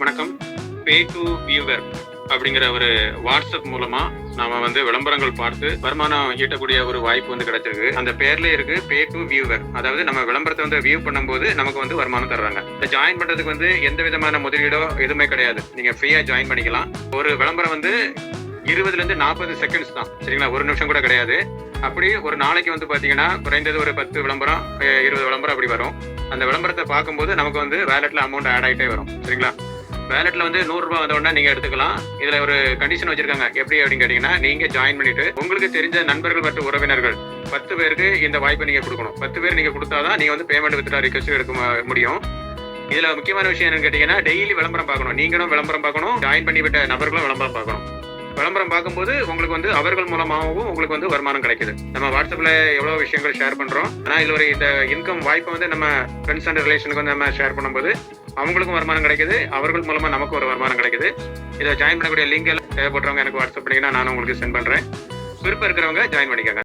வணக்கம். பே to viewer அப்படிங்கிற ஒரு வாட்ஸ்அப் மூலமா நாம விளம்பரங்கள் பார்த்து வருமானம் ஈட்டக்கூடிய ஒரு வாய்ப்பு கிடைச்சிருக்கு. அந்த பேர்லயே இருக்கு, பே டு வியூவர். அதாவது நம்ம விளம்பரத்தை வியூ பண்ணும்போது நமக்கு வருமானம் தர்றாங்க. இந்த ஜாயின் பண்றதுக்கு எந்த விதமான முதலீடோ எதுவுமே கிடையாது. நீங்க ஃப்ரீயா ஜாயின் பண்ணிக்கலாம். ஒரு விளம்பரம் 20 இருந்து 40 செகண்ட்ஸ் தான், சரிங்களா? ஒரு நிமிஷம் கூட கிடையாது. அப்படி ஒரு நாளைக்கு பாத்தீங்கன்னா குறைந்தது ஒரு 10 விளம்பரம் 20 விளம்பரம் அப்படி வரும். அந்த விளம்பரத்தை பார்க்கும்போது நமக்கு வேலெட்ல அமௌண்ட் ஆட் ஆகிட்டே வரும், சரிங்களா? வேலெட்ல 100 ரூபாய் வந்த உடனே நீங்க எடுத்துக்கலாம். இதுல ஒரு கண்டிஷன் வச்சிருக்காங்க. எப்படி அப்படின்னு கேட்டீங்கன்னா, நீங்க ஜாயின் பண்ணிட்டு உங்களுக்கு தெரிஞ்ச நண்பர்கள் மற்றும் உறவினர்கள் 10 பேருக்கு இந்த வாய்ப்பை நீங்க கொடுக்கணும். 10 பேர் நீங்க கொடுத்தாதான் நீங்க பேமெண்ட் வித்ட்ரா ரிக்வெஸ்ட் எடுக்க முடியும். இதுல முக்கியமான விஷயம் என்னன்னு கேட்டீங்கன்னா, டெய்லி விளம்பரம் பார்க்கணும். நீங்களும் விளம்பரம் பார்க்கணும், ஜாயின் பண்ணி விட்ட நபர்களும் விளம்பரம் பார்க்கணும். விளம்பரம் பார்க்கும்போது உங்களுக்கு அவர்கள் மூலமாகவும் உங்களுக்கு வருமானம் கிடைக்குது. நம்ம வாட்ஸ்அப்ல எவ்வளவு விஷயங்கள் ஷேர் பண்றோம். ஆனா இதுல ஒரு இந்த இன்கம் வாய்ப்பை நம்ம ஃப்ரெண்ட்ஸ் அண்ட் ரிலேஷனுக்கு நம்ம ஷேர் பண்ணும்போது அவங்களுக்கும் வருமானம் கிடைக்குது, அவர்கள் மூலமா நமக்கு ஒரு வருமானம் கிடைக்குது. இதை ஜாயின் பண்ணக்கூடிய லிங்க் எல்லாம் தேவைப்படுறவங்க எனக்கு வாட்ஸ்அப் பண்ணீங்கன்னா நானும் உங்களுக்கு சென்ட் பண்றேன். விருப்பம் இருக்கிறவங்க ஜாயின் பண்ணிக்கோங்க.